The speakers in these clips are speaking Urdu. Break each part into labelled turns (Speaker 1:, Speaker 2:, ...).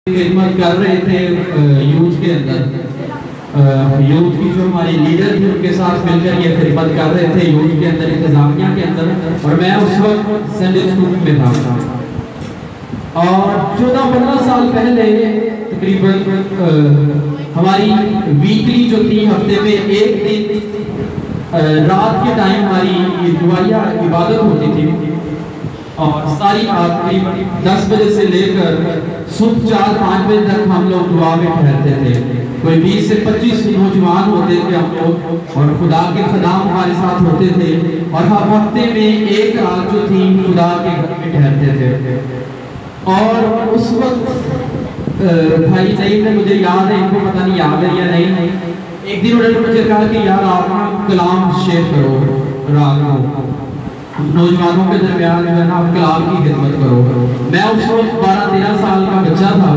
Speaker 1: خدمت کر رہے تھے یوتھ کے اندر، یوتھ کی جو ہماری لیڈر تھی ان کے ساتھ مل کر یہ خدمت کر رہے تھے یوتھ کے اندر، انتظامیہ کے اندر، اور میں اس وقت سنڈے اسکول میں تھا اور 14-15 سال پہلے تقریباً ہماری ویکلی جو تھی ہفتے میں ایک دن رات کے ٹائم ہماری دعائیہ عبادت ہوتی تھی اور ساری تقریباً 10 بجے سے لے کر صبح 4-5 بجے تک ہم لوگ دعا میں ٹھہرتے تھے. کوئی 20 سے 25 نوجوان ہوتے تھے ہم لوگ اور خدا کے خدام ہمارے ساتھ ہوتے تھے اور ہم ہفتے میں ایک رات جو تھی خدا کے گھر میں ٹھہرتے تھے. اور اس وقت بھائی نعیم نے مجھے یاد ہے، ان کو پتہ نہیں یاد ہے یا نہیں، ایک دن انہوں نے مجھے کہا کہ یار آپ نا کلام شیئر کرو رات کو، نوجوانوں کے درمیان جو ہے نا آپ کلام کی خدمت کرو. میں اس وقت 12-13 سال کا بچہ تھا،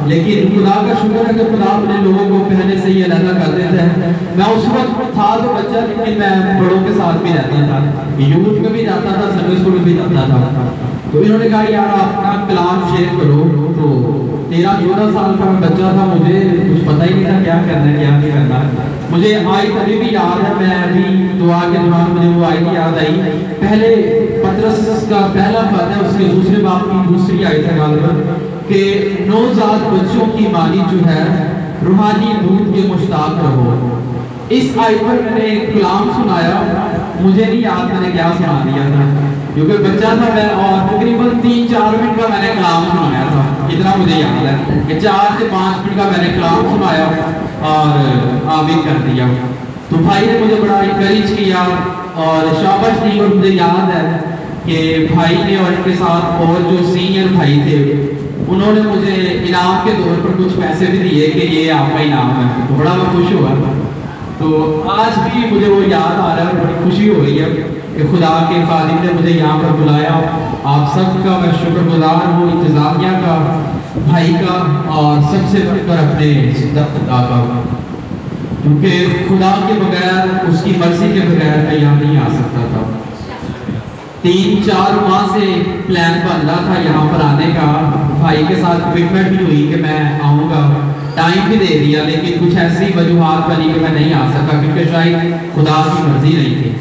Speaker 1: لیکن خدا کا شکر ہے کہ خدا اپنے لوگوں کو پہلے سے ہی علیحدہ کر دیتا ہے. میں اس وقت تھا تو بچہ، لیکن میں بڑوں کے ساتھ بھی رہتا تھا، یوتھ میں بھی جاتا تھا، سنڈے اسکول میں بھی جاتا تھا. تو انہوں نے کہا یار آپ اپنا کلام شیئر کرو. تو 13-14 سال کا بچہ تھا، مجھے کچھ پتہ ہی نہیں تھا کیا کرنا ہے کیا نہیں کرنا. مجھے آیت ابھی بھی یاد ہے، میں ابھی دعا کے دوران مجھے وہ آیت یاد آئی. پہلے پطرس کا پہلا خط ہے، اس کے دوسرے باب کی دوسری آیت ہے غالباً، کہ نوزاد بچوں کی مانی جو ہے روحانی دودھ کے مشتاق رہو. اس آیت پر میں نے کلام سنایا، مجھے نہیں یاد میں نے کیا سنا دیا تھا کیونکہ بچہ تھا میں، اور تقریباً 3-4 منٹ کا میں نے کلام سنایا تھا. اتنا مجھے یاد ہے کہ 4 سے 5 منٹ کا میں نے کلام سنایا اور آمین کر دیا. تو بھائی نے مجھے بڑا انکریج کیا اور شاباش دی. اور مجھے یاد ہے کہ بھائی نے اور ان کے ساتھ اور جو سینئر بھائی تھے انہوں نے مجھے انعام کے طور پر کچھ پیسے بھی دیے کہ یہ آپ کا انعام ہے. تو بڑا میں خوش ہوا. تو آج بھی مجھے وہ یاد آ رہا ہے، بڑی خوشی ہو رہی ہے کہ خدا کے خادم نے مجھے یہاں پر بلایا. آپ سب کا میں شکر گزار ہوں، انتظامیہ کا، بھائی کا، اور سب سے بڑھ کر اپنے خدا کا، کیونکہ خدا کے بغیر، اس کی مرضی کے بغیر میں یہاں نہیں آ سکتا تھا. 3-4 ماہ سے پلان بن رہا تھا یہاں پر آنے کا. بھائی کے ساتھ کمٹمنٹ بھی ہوئی کہ میں آؤں گا، ٹائم بھی دے دیا، لیکن کچھ ایسی وجوہات بنی کہ میں نہیں آ سکا کیونکہ شاید خدا کی مرضی نہیں تھی.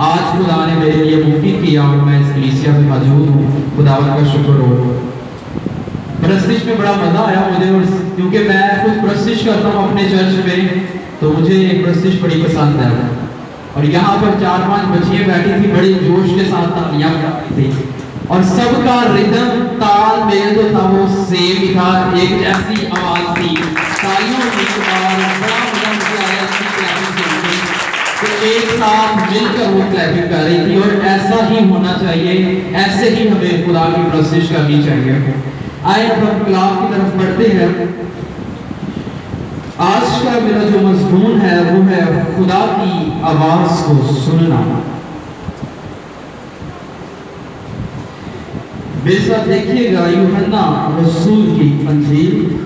Speaker 1: آج خدا نے میرے لیے ممکن کیا اور میں اس کلیسیا میں موجود ہوں. خدا کا شکر ہو. پرستش میں بڑا مزہ آیا مجھے، کیونکہ میں خود پرستش کرتا ہوں اپنے چرچ میں، تو مجھے پرستش بڑی پسند ہے. اور یہاں پر 4-5 بچیاں بیٹھی تھی، بڑے جوش کے ساتھ تالیاں بجاتی تھی اور سب کا ردم تال میل جو تھا وہ سیم ہی تھا، ایک جیسی آواز تھی تالیوں کی. اور بڑا مزہ مجھے آیا اس کی کلیپنگ سن کے، تو ایک ساتھ مل کر وہ کلیپنگ کر رہی تھی. اور ایسا ہی ہونا چاہیے، ایسے ہی ہمیں خدا کی پرستش کرنی چاہیے. آئے اب ہم کلام کی طرف بڑھتے ہیں. آج کا میرا جو مضمون ہے وہ ہے خدا کی آواز کو سننا. میرے ساتھ دیکھیے گا یوحنا رسول کی انجیل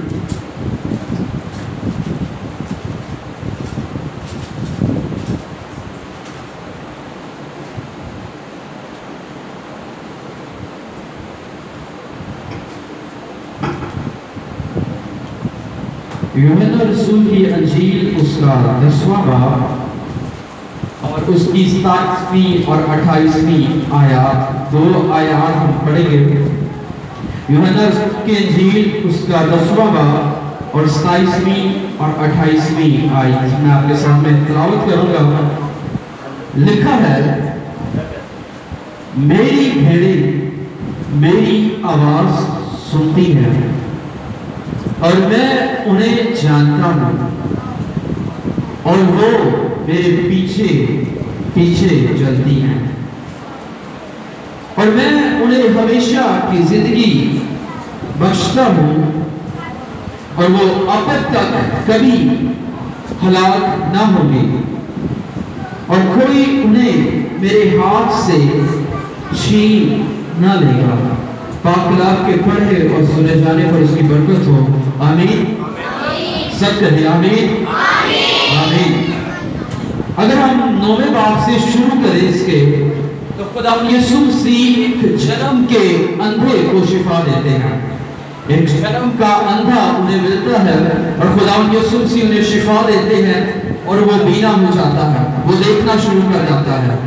Speaker 1: یوحنا رسول کی انجیل اس کا 10واں باب اور اس کی 27ویں اور 28ویں آیات، 2 آیات ہم پڑھیں گے. یوحنا رسول کی انجیل اس کا 10واں باب اور 27ویں اور 28ویں آیات میں آپ کے سامنے تلاوت کروں گا. لکھا ہے، میری بھیڑیں میری آواز سنتی ہیں اور میں انہیں جانتا ہوں اور وہ میرے پیچھے پیچھے چلتی ہیں اور میں انہیں ہمیشہ کی زندگی بخشتا ہوں اور وہ اب تک کبھی ہلاک نہ ہوں گے اور کوئی انہیں میرے ہاتھ سے چھین نہ لے گا. پاک کلام کے پڑھے اور سنے جانے پر اس کی برکت ہو. آمین. سب کہتے آمین. آمین. اگر ہم 9ویں باب سے شروع کریں اس کے، تو خدا یسوع مسیح جنم کے اندھے کو شفا دیتے ہیں. ایک جنم کا اندھا انہیں ملتا ہے اور خداوند یسوع مسیح انہیں شفا دیتے ہیں اور وہ بینا ہو جاتا ہے، وہ دیکھنا شروع کر جاتا ہے۔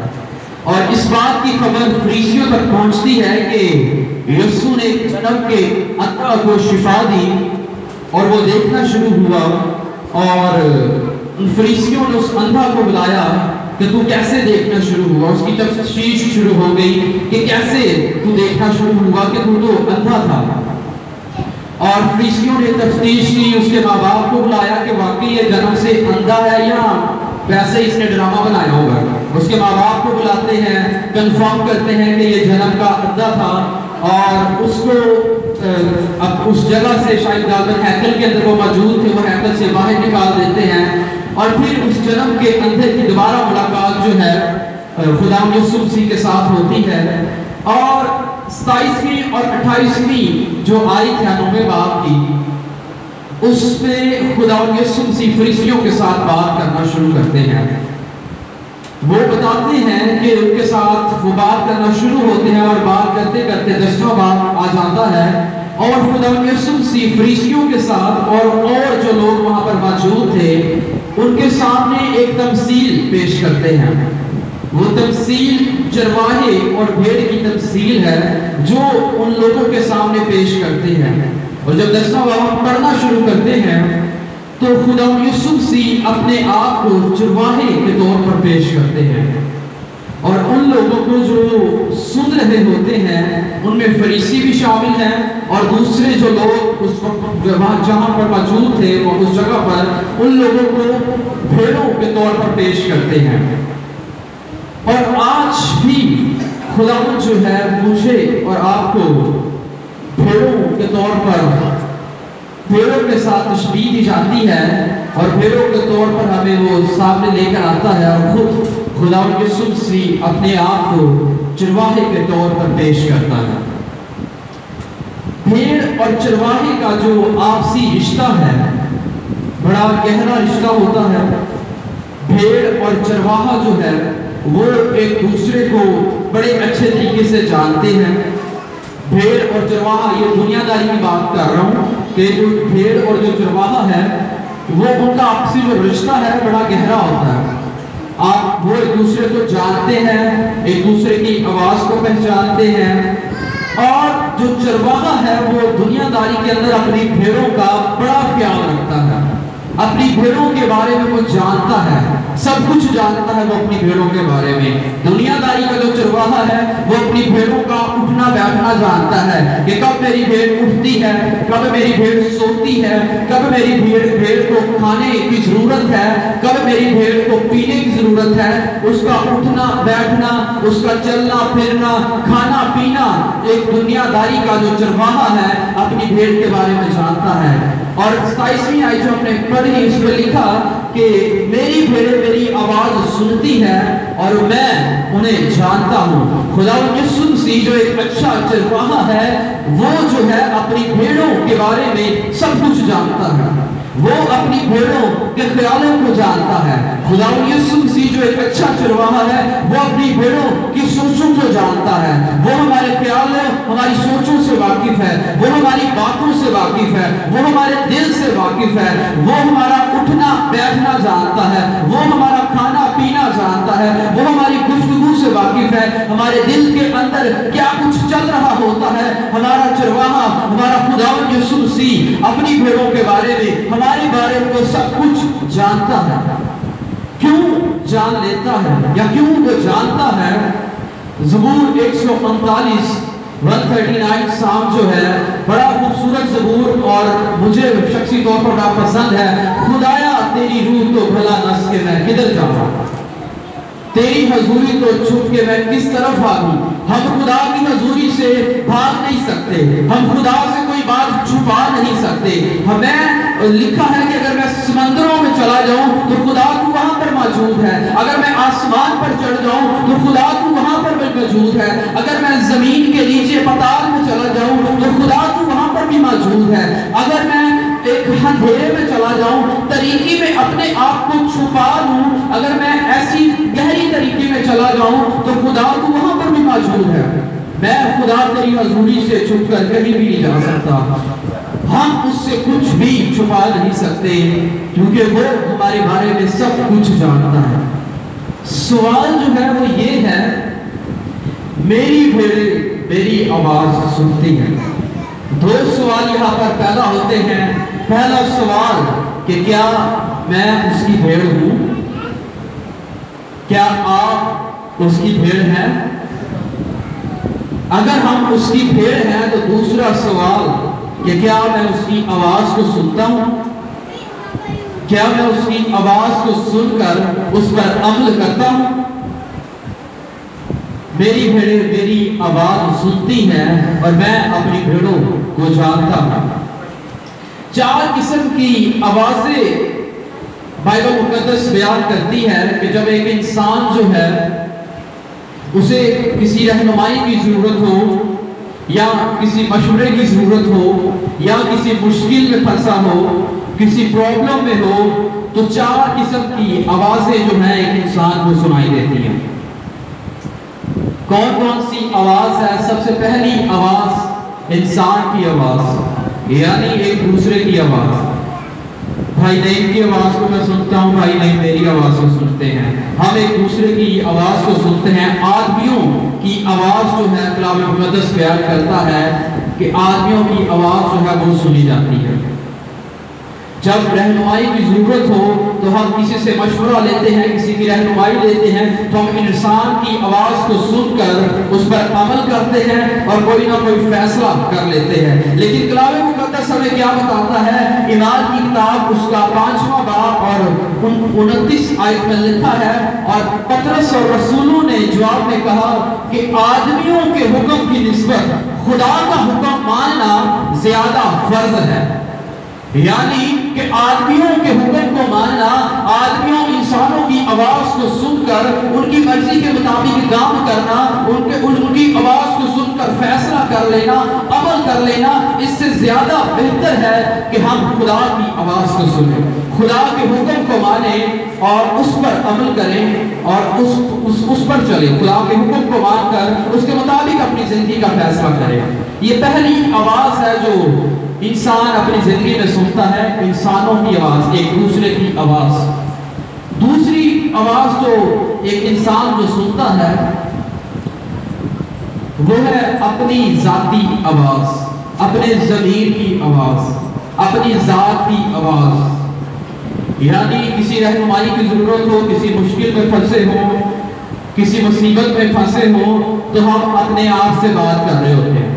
Speaker 1: اور اس بات کی خبر فریسیوں تک پہنچتی ہے کہ یسوع نے جنم کے اندھا کو شفا دی اور وہ دیکھنا شروع ہوا، اور ان فریسیوں نے اس اندھا کو بلایا کہ تو کیسے دیکھنا شروع ہوا۔ اس کی تفتیش شروع ہو گئی کہ کیسے تو دیکھنا شروع ہوا کہ تو اندھا تھا، اور فریسیوں نے تفتیش کی، اس کے ماں باپ کو بلایا کہ واقعی یہ جنم سے اندھا ہے یا ویسے اس نے ڈرامہ بنایا ہوگا۔ اس کے ماں باپ کو بلاتے ہیں، کنفرم کرتے ہیں کہ یہ جنم کا اندھا تھا، اور اس کو اب اس جگہ سے شاید غالباً ہیکل کے اندر وہ موجود تھے، وہ ہیکل سے باہر نکال دیتے ہیں، اور پھر اس جنم کے اندھے کی دوبارہ ملاقات جو ہے خداوند یسوع مسیح کے ساتھ ہوتی ہے۔ اور 27ویں اور 28ویں جو آیت ہے نویں باب کی، اس میں خداوند یسوع مسیح فریسیوں کے ساتھ بات کرنا شروع کرتے ہیں۔ وہ بتاتے ہیں کہ ان کے ساتھ وہ بات کرنا شروع ہوتے ہیں، اور بات کرتے کرتے 10واں باب آ جاتا ہے، اور خداوند یسوع مسیح فریسیوں کے ساتھ اور جو لوگ وہاں پر موجود تھے ان کے سامنے ایک تمثیل پیش کرتے ہیں۔ وہ تمثیل چرواہے اور بھیڑ کی تمثیل ہے جو ان لوگوں کے سامنے پیش کرتے ہیں۔ اور جب 10واں باب پڑھنا شروع کرتے ہیں تو خداوند یسوع مسیح اپنے آپ کو چرواہے کے طور پر پیش کرتے ہیں، اور ان لوگوں کو جو سن رہے ہوتے ہیں ان میں فریسی بھی شامل ہیں، اور دوسرے جو لوگ اس وقت جہاں پر موجود تھے وہ اس جگہ پر ان لوگوں کو بھیڑوں کے طور پر پیش کرتے ہیں۔ اور آج بھی خداوند جو ہے مجھے اور آپ کو بھیڑوں کے طور پر بھیڑوں کے ساتھ تشبیہ دی جاتی ہے، اور بھیڑوں کے طور پر ہمیں وہ سامنے لے کر آتا ہے، اور خود خداوند یسوع مسیح اپنے آپ کو چرواہے کے طور پر پیش کرتا ہے۔ بھیڑ اور چرواہے کا جو آپسی رشتہ ہے بڑا گہرا رشتہ ہوتا ہے۔ بھیڑ اور چرواہا جو ہے وہ ایک دوسرے کو بڑے اچھے طریقے سے جانتے ہیں۔ بھیڑ اور چرواہا، یہ دنیا داری کی بات کر رہا ہوں کہ جو بھیڑ اور جو چرواہا ہے وہ ان کا آپسی جو رشتہ ہے بڑا گہرا ہوتا ہے۔ وہ ایک دوسرے کو جانتے ہیں، ایک دوسرے کی آواز کو پہچانتے ہیں، اور جو چرواہا ہے وہ دنیا داری کے اندر اپنی بھیڑوں کا بڑا خیال رکھتا ہے، اپنی بھیڑوں کے بارے میں وہ جانتا ہے، سب کچھ جانتا ہے وہ اپنی بھیڑوں کے بارے میں۔ دنیا داری کا جو چرواہا ہے وہ اپنی بھیڑوں کا اٹھنا بیٹھنا جانتا ہے کہ کب میری بھیڑ اٹھتی ہے، کب میری بھیڑ سوتی ہے، کب میری بھیڑ کو کھانے کی ضرورت ہے، کب میری بھیڑ کو پینے کی ضرورت ہے۔ اس کا اٹھنا بیٹھنا، اس کا چلنا پھرنا، کھانا پینا، ایک دنیا داری کا جو چرواہا ہے اپنی بھیڑ کے بارے میں جانتا ہے۔ اور 27ویں آیت جو ہم نے پڑھی اس میں لکھا کہ میری بھیڑیں میری آواز سنتی ہے اور میں انہیں جانتا ہوں۔ خداوند یسوع مسیح جو ایک اچھا چرواہا ہے وہ جو ہے اپنی بھیڑوں کے بارے میں سب کچھ جانتا ہے، وہ اپنی بھیڑوں کے خیالوں کو جانتا ہے۔ خداوند یسوع مسیح جو ایک اچھا چرواہا ہے وہ اپنی بھیڑوں کی سوچوں کو جانتا ہے، وہ ہمارے خیالوں ہماری سوچوں سے واقف ہے، وہ ہماری باتوں سے واقف ہے، وہ ہمارے دل سے واقف ہے، وہ ہمارا اٹھنا بیٹھنا جانتا ہے، وہ ہمارا کھانا پینا جانتا ہے، وہ ہماری گفتگو سے واقف ہے، ہمارے دل کے اندر کیا کچھ چل رہا ہوتا ہے۔ ہمارا چرواہا ہمارا خداوند یسوع مسیح اپنی بھیڑوں کے بارے میں ہمارے بارے میں سب کچھ جانتا ہے۔ کیوں جان لیتا ہے یا کیوں وہ جانتا ہے؟ زبور 139 139 سام جو ہے بڑا خوبصورت زبور اور مجھے شخصی طور پر بڑا پسند ہے۔ خدایا تیری روح تو بھلا نس کے میں کدھر جاؤں، تیری حضوری تو چھپ کے میں کس طرف بھاگوں۔ ہم خدا کی حضوری سے بھاگ نہیں سکتے، ہم خدا سے کوئی بات چھپا نہیں سکتے۔ ہمیں لکھا ہے کہ اگر میں سمندروں میں چلا جاؤں تو خدا تو وہاں پر موجود ہے، اگر میں آسمان پر چڑھ جاؤں تو خدا تو وہاں پر موجود ہے، اگر میں زمین کے نیچے پتال میں چلا جاؤں تو خدا تو وہاں پر بھی موجود ہے، اگر میں ایک اندھیرے میں چلا جاؤں، طریقے میں اپنے آپ کو چھپا لوں، اگر میں ایسی گہری طریقے میں چلا جاؤں تو خدا تو وہاں پر بھی موجود ہے۔ میں خدا تیری حضوری سے چھپ کر کہیں بھی نہیں جا سکتا، ہم اس سے کچھ بھی چھپا نہیں سکتے کیونکہ وہ ہمارے بارے میں سب کچھ جانتا ہے۔ سوال جو ہے وہ یہ ہے، میری بھیڑیں میری آواز سنتی ہیں۔ دو سوال یہاں پر پیدا ہوتے ہیں۔ پہلا سوال کہ کیا میں اس کی بھیڑ ہوں؟ کیا آپ اس کی بھیڑ ہیں؟ اگر ہم اس کی بھیڑ ہیں تو دوسرا سوال کہ کیا میں اس کی آواز کو سنتا ہوں؟ کیا میں اس کی آواز کو سن کر اس پر عمل کرتا ہوں؟ میری بھیڑیں میری آواز سنتی ہیں اور میں اپنی بھیڑوں کو جانتا ہوں۔ چار قسم کی آوازیں بائبل مقدس بیان کرتی ہے کہ جب ایک انسان جو ہے اسے کسی رہنمائی کی ضرورت ہو یا کسی مشورے کی ضرورت ہو یا کسی مشکل میں پھنسا ہو، کسی پرابلم میں ہو، تو چار قسم کی آوازیں جو ہیں ایک انسان کو سنائی دیتی ہیں۔ کون کون سی آواز ہے؟ سب سے پہلی آواز انسان کی آواز، یعنی ایک دوسرے کی آواز۔ بھائی نعیم کی آواز کو میں سنتا ہوں، بھائی نعیم میری آواز کو سنتے ہیں، ہم ایک دوسرے کی آواز کو سنتے ہیں۔ آدمیوں کی آواز جو ہے کلام مقدس بیان کرتا ہے کہ آدمیوں کی آواز جو ہے وہ سنی جاتی ہے۔ جب رہنمائی کی ضرورت ہو تو ہم کسی سے مشورہ لیتے ہیں، کسی کی رہنمائی لیتے ہیں، تو ہم انسان کی آواز کو سن کر اس پر عمل کرتے ہیں اور کوئی نہ کوئی فیصلہ کر لیتے ہیں۔ لیکن کلام مقدس ہمیں کیا بتاتا ہے؟ ایمان کی کتاب اس کا 5واں باب اور 29 آیت میں لکھا ہے، اور پطرس اور رسولوں نے جواب میں کہا کہ آدمیوں کے حکم کی نسبت خدا کا حکم ماننا زیادہ فرض ہے۔ یعنی کہ آدمیوں کے حکم کو ماننا، آدمیوں انسانوں کی آواز کو سن کر ان کی مرضی کے مطابق کام کرنا، ان کی آواز کو سن کر فیصلہ کر لینا، عمل کر لینا، اس سے زیادہ بہتر ہے کہ ہم خدا کی آواز کو سنیں، خدا کے حکم کو مانیں اور اس پر عمل کریں اور اس پر چلیں، خدا کے حکم کو مان کر اس کے مطابق اپنی زندگی کا فیصلہ کریں۔ یہ پہلی آواز ہے جو انسان اپنی زندگی میں سنتا ہے، انسانوں کی آواز، ایک دوسرے کی آواز۔ دوسری آواز جو ایک انسان جو سنتا ہے وہ ہے اپنی ذاتی آواز، اپنے ضمیر کی آواز، اپنی ذات کی آواز۔ یعنی کسی رہنمائی کی ضرورت ہو، کسی مشکل میں پھنسے ہو، کسی مصیبت میں پھنسے ہو، تو ہم اپنے آپ سے بات کر رہے ہوتے ہیں،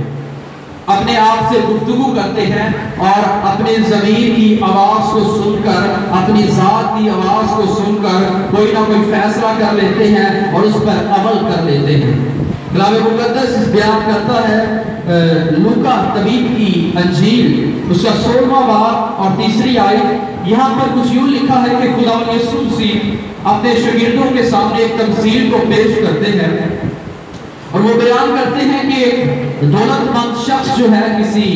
Speaker 1: اپنے آپ سے گفتگو کرتے ہیں اور اپنے ضمیر کی آواز کو سن کر، اپنی ذات کی آواز کو سن کر کوئی نہ کوئی فیصلہ کر لیتے ہیں اور اس پر عمل کر لیتے ہیں۔ کلام مقدس بیان کرتا ہے لوکا طبیب کی انجیل اس کا 16واں باب اور 3 آیت، یہاں پر کچھ یوں لکھا ہے کہ خدا یسوع مسیح اپنے شاگردوں کے سامنے ایک تمثیل کو پیش کرتے ہیں اور وہ بیان کرتے ہیں کہ ایک دولت مند شخص جو ہے کسی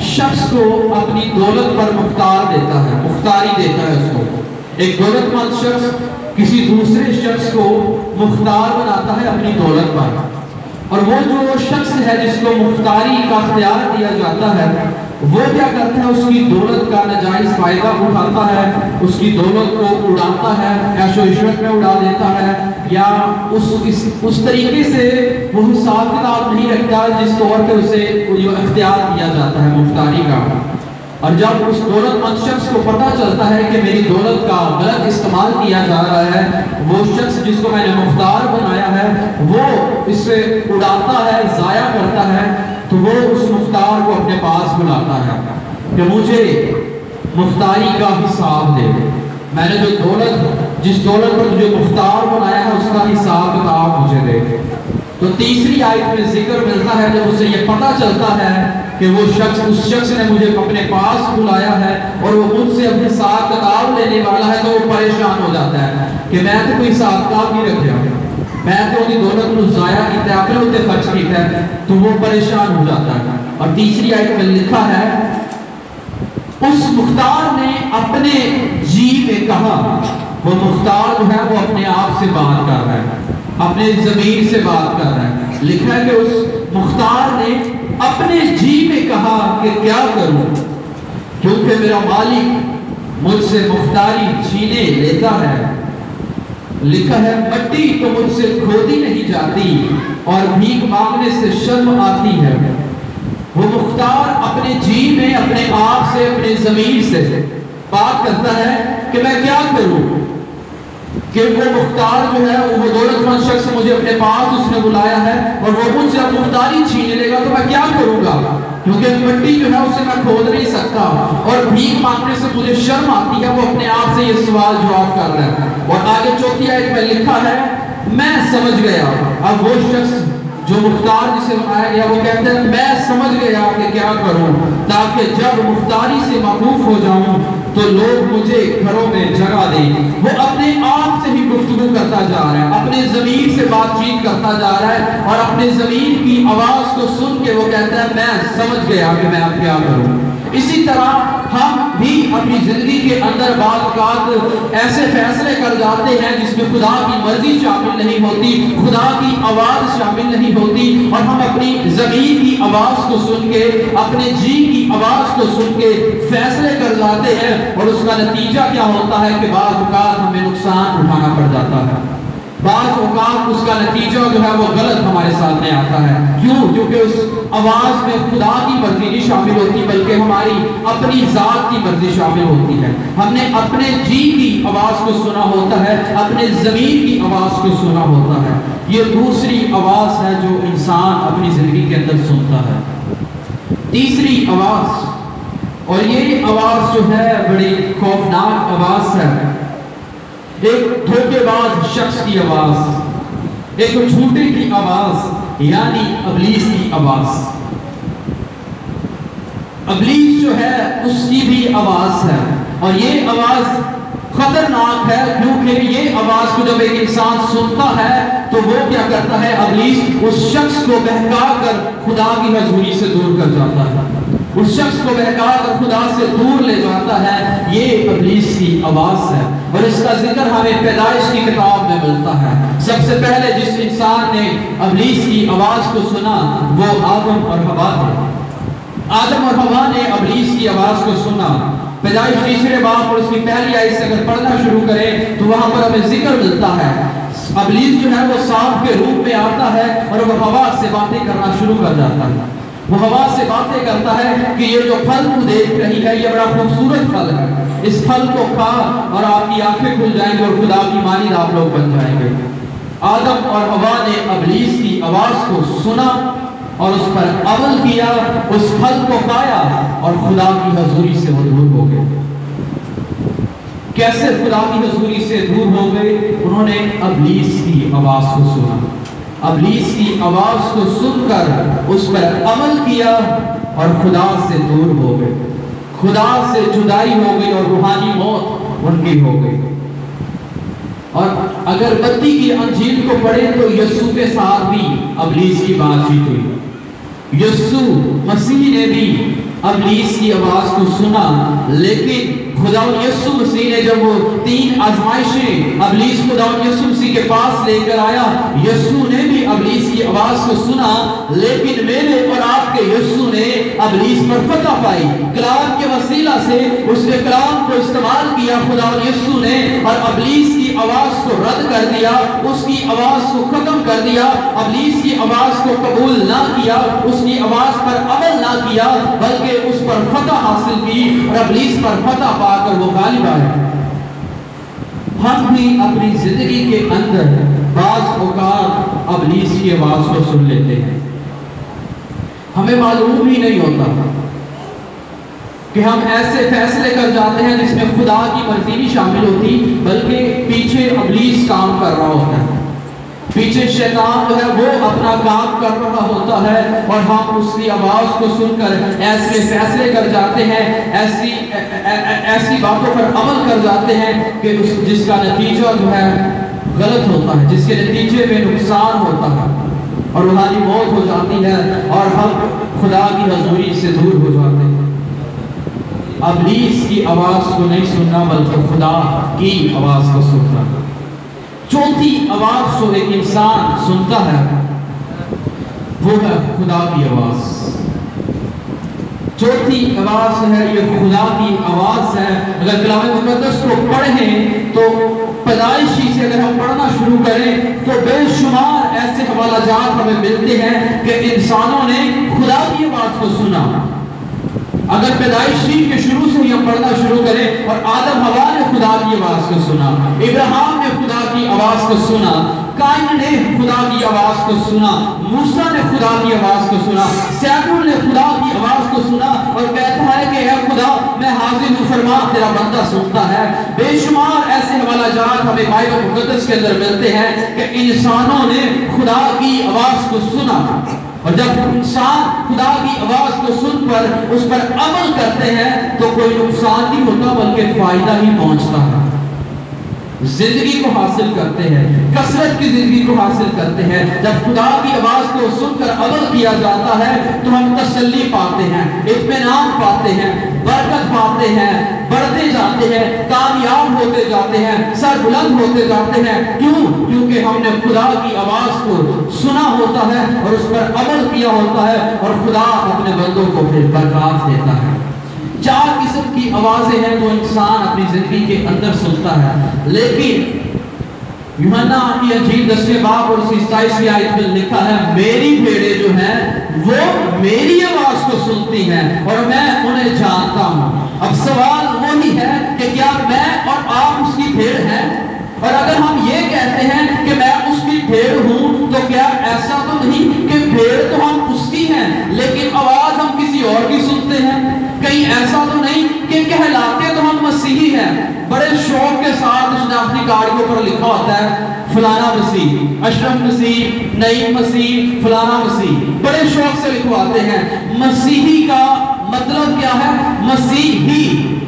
Speaker 1: شخص کو اپنی دولت پر مختار دیتا ہے، مختاری دیتا ہے اس کو۔ ایک دولت مند شخص کسی دوسرے شخص کو مختار بناتا ہے اپنی دولت پر، اور وہ جو شخص ہے جس کو مختاری کا اختیار دیا جاتا ہے وہ کیا کرتا ہے؟ اس کی دولت کا ناجائز فائدہ اٹھاتا ہے، اس کی دولت کو اڑاتا ہے، عیش و عشرت میں اڑا دیتا ہے، یا اس طریقے سے وہ حساب کتاب نہیں رکھتا جس طور پہ اسے اختیار دیا جاتا ہے مختاری کا۔ اور جب اس دولت مند شخص کو پتہ چلتا ہے کہ میری دولت کا غلط استعمال کیا جا رہا ہے، وہ شخص جس کو میں نے مختار بنایا ہے وہ اس سے اڑاتا ہے، ضائع کرتا ہے، تو وہ اس مختار کو اپنے پاس بلاتا ہے کہ مجھے مختاری کا حساب دے، میں نے جو جس دولت پر تجھے مختار بنایا ہے اس کا حساب کتاب مجھے دے۔ تو 3 آیت میں ذکر ملتا ہے جب اسے یہ پتہ چلتا ہے کہ اس شخص نے مجھے اپنے پاس بلایا ہے اور وہ مجھ سے اپنے حساب کتاب لینے والا ہے، تو وہ پریشان ہو جاتا ہے کہ میں تو کوئی حساب کتاب نہیں رکھا، میں تو اپنی دولت کو ضائع کیتا ہے، اپنے ہوتے خرچ کیتا ہے، تو وہ پریشان ہو جاتا ہے۔ اور 3 آیت میں لکھا ہے اس مختار نے اپنے جی میں کہا، وہ مختار جو ہے وہ اپنے آپ سے بات کر رہا ہے، اپنے ضمیر سے بات کر رہا ہے۔ لکھا ہے کہ اس مختار نے اپنے جی میں کہا کہ کیا کروں، کیونکہ میرا مالک مجھ سے مختاری چھینے لیتا ہے۔ لکھا ہے مٹی تو مجھ سے کھودی نہیں جاتی اور بھیک مانگنے سے شرم آتی ہے۔ وہ مختار اپنے جی میں اپنے آپ سے اپنے ضمیر سے بات کرتا ہے کہ میں کیا کروں، کہ وہ مختار جو ہے وہ دولت مند شخص مجھے اپنے پاس اس نے بلایا ہے اور وہ مجھ سے مختاری چھین لے گا تو میں کیا کروں گا، کیونکہ مٹی جو ہے اسے میں کھود نہیں سکتا اور بھیک مانگنے سے مجھے شرم آتی ہے۔ وہ اپنے آپ سے یہ سوال جواب کر رہا ہے اور آگے چوتھی آیت میں لکھا ہے میں سمجھ گیا۔ اب وہ شخص جو مختار جسے بنایا گیا وہ کہتے ہیں میں سمجھ گیا کہ کیا کروں تاکہ جب مختاری سے موقوف ہو جاؤں تو لوگ مجھے گھروں میں جگہ دیں۔ وہ اپنے آپ سے ہی گفتگو کرتا جا رہا ہے، اپنے ضمیر سے بات چیت کرتا جا رہا ہے اور اپنے ضمیر کی آواز کو سن کے وہ کہتا ہے میں سمجھ گیا کہ میں اب کیا کروں۔ اسی طرح ہم بھی اپنی زندگی کے اندر بعض اوقات ایسے فیصلے کر جاتے ہیں جس میں خدا کی مرضی شامل نہیں ہوتی، خدا کی آواز شامل نہیں ہوتی اور ہم اپنی ضمیر کی آواز کو سن کے اپنے جی کی آواز کو سن کے فیصلے کر جاتے ہیں اور اس کا نتیجہ کیا ہوتا ہے کہ بعض اوقات ہمیں نقصان اٹھانا پڑ جاتا ہے، بعض اوقات اس کا نتیجہ جو ہے وہ غلط ہمارے سامنے آتا ہے۔ کیوں؟ کیونکہ اس آواز میں خدا کی مرضی نہیں شامل ہوتی بلکہ ہماری اپنی ذات کی مرضی شامل ہوتی ہے۔ ہم نے اپنے جی کی آواز کو سنا ہوتا ہے، اپنے ضمیر کی آواز کو سنا ہوتا ہے۔ یہ دوسری آواز ہے جو انسان اپنی زندگی کے اندر سنتا ہے۔ تیسری آواز، اور یہ آواز جو ہے بڑی خوفناک آواز ہے، ایک دھوکے باز شخص کی آواز، ایک جھوٹے کی آواز، یعنی ابلیس کی آواز۔ ابلیس جو ہے اس کی بھی آواز ہے اور یہ آواز خطرناک ہے کیونکہ یہ آواز کو جب ایک انسان سنتا ہے تو وہ کیا کرتا ہے، ابلیس اس شخص کو بہکا کر خدا کی حضوری سے دور کر جاتا ہے، اس شخص کو بہکا کر خدا سے دور لے جاتا ہے۔ یہ ابلیس کی آواز ہے اور اس کا ذکر ہمیں پیدائش کی کتاب میں ملتا ہے۔ سب سے پہلے جس انسان نے ابلیس کی آواز کو سنا وہ آدم اور حوا تھے۔ آدم اور حوا نے ابلیس کی آواز کو سنا۔ پیدائش تیسرے باب اور اس کی پہلی آیت سے اگر پڑھنا شروع کریں تو وہاں پر ہمیں ذکر ملتا ہے، ابلیس جو ہے وہ سانپ کے روپ میں آتا ہے اور وہ حوا سے باتیں کرنا شروع کر جاتا ہے۔ وہ حوا سے باتیں کرتا ہے کہ یہ جو پھل تو دیکھ رہی ہے یہ بڑا خوبصورت پھل ہے، اس پھل کو کھا اور آپ کی آنکھیں کھل جائیں گے اور خدا کی مانند آپ لوگ بن جائیں گے۔ آدم اور حوا نے ابلیس کی آواز کو سنا اور اس پر عمل کیا، اس پھل کو کھایا اور خدا کی حضوری سے وہ دور ہو گئے۔ کیسے خدا کی حضوری سے دور ہو گئے؟ انہوں نے ابلیس کی آواز کو سنا، ابلیس کی آواز کو سن کر اس پر عمل کیا اور خدا سے دور ہو گئے، خدا سے جدائی ہو گئی اور روحانی موت ان کی ہو گئی۔ اور اگر متی کی انجیل کو پڑھیں تو یسوع کے ساتھ بھی ابلیس کی بات چیت ہوئی، یسوع مسیح نے بھی ابلیس کی آواز کو سنا، لیکن خدا یسوع مسیح نے جب وہ 3 آزمائشیں ابلیس خدا یسوع مسیح کے پاس لے کر آیا، یسوع نے بھی ابلیس کی آواز کو سنا، لیکن میرے اور آپ کے یسوع نے ابلیس پر فتح پائی، کلام کے وسیلہ سے اس نے کلام کو استعمال کیا خدا یسوع نے اور ابلیس کی آواز کو رد کر دیا، اس کی آواز کو ختم کر دیا، ابلیس کی آواز کو قبول نہ کیا، اس کی آواز پر عمل نہ کیا بلکہ اس پر فتح حاصل کی اور ابلیس پر فتح پا کر وہ غالب آئے۔ ہم بھی اپنی زندگی کے اندر بعض اوقات ابلیس کی آواز کو سن لیتے ہیں، ہمیں معلوم ہی نہیں ہوتا کہ ہم ایسے فیصلے کر جاتے ہیں جس میں خدا کی مرضی نہیں شامل ہوتی بلکہ پیچھے ابلیس کام کر رہا ہوتا ہے، پیچھے شیطان جو ہے وہ اپنا کام کر رہا ہوتا ہے اور ہم اس کی آواز کو سن کر ایسے فیصلے کر جاتے ہیں، ایسی باتوں پر عمل کر جاتے ہیں کہ جس کا نتیجہ جو ہے غلط ہوتا ہے، جس کے نتیجے میں نقصان ہوتا ہے اور روحانی موت ہو جاتی ہے اور ہم خدا کی حضوری سے دور ہو جاتے ہیں۔ ابلیس کی آواز کو نہیں سننا بلکہ خدا کی آواز کو سننا۔ چوتھی آواز جو ایک انسان سنتا ہے وہ ہے خدا کی آواز۔ چوتھی آواز ہے یہ خدا کی آواز ہے۔ اگر کلام مقدس کو پڑھیں تو پیدائشی سے اگر ہم پڑھنا شروع کریں تو بے شمار ایسے حوالہ جات ہمیں ملتے ہیں کہ انسانوں نے خدا کی آواز کو سنا۔ اگر پیدائشی کے شروع سے ہی ہم پڑھنا شروع کریں اور آدم حوا نے خدا کی آواز کو سنا، ابراہیم نے خدا کی آواز کو سنا، قائن نے خدا کی آواز کو سنا، موسیٰ نے خدا کی آواز کو سنا، سیموئیل نے خدا کی آواز کو سنا اور کہتا ہے کہ اے خدا میں حاضر ہوں، فرما تیرا بندہ سنتا ہے۔ بے شمار ایسے حوالہ جات ہمیں بائبل مقدس کے اندر ملتے ہیں کہ انسانوں نے خدا کی آواز کو سنا، اور جب انسان خدا کی آواز کو سن کر اس پر عمل کرتے ہیں تو کوئی نقصان نہیں ہوتا بلکہ فائدہ ہی پہنچتا ہے۔ زندگی کو حاصل کرتے ہیں، کثرت کی زندگی کو حاصل کرتے ہیں۔ جب خدا کی آواز کو سن کر عمل کیا جاتا ہے تو ہم تسلی پاتے ہیں، اطمینان پاتے ہیں، برکت پاتے ہیں، بڑھتے جاتے ہیں، کامیاب ہوتے جاتے ہیں، سر بلند ہوتے جاتے ہیں۔ کیوں؟ کیونکہ ہم نے خدا کی آواز کو سنا ہوتا ہے اور اس پر عمل کیا ہوتا ہے، اور خدا اپنے بندوں کو پھر برکات دیتا ہے۔ چار قسم کی آوازیں ہیں جو انسان اپنی زندگی کے اندر سنتا ہے، لیکن یوحنا کی انجیل 10ویں باب اور 27ویں آیت میں لکھا ہے میری بھیڑیں جو ہیں وہ میری آواز کو سنتی ہیں اور میں انہیں جانتا ہوں۔ اب سوال وہی ہے کہ کیا میں اور آپ اس کی بھیڑ ہیں؟ اور اگر ہم یہ کہتے ہیں کہ میں اس کی بھیڑ ہوں تو کیا ایسا تو نہیں کہ بھیڑ تو ہم اس کی ہیں لیکن آواز ہم کسی اور کی سنتے ہیں؟ کہیں ایسا تو نہیں کہ کہلاتے تو ہم مسیحی ہیں، بڑے شوق کے ساتھ شناختی کارڈوں پر لکھا ہوتا ہے فلانا مسیح، اشرف مسیح، نعیم مسیح، فلانا مسیح، بڑے شوق سے لکھواتے ہیں۔ مسیحی کا مطلب کیا ہے؟ مسیحی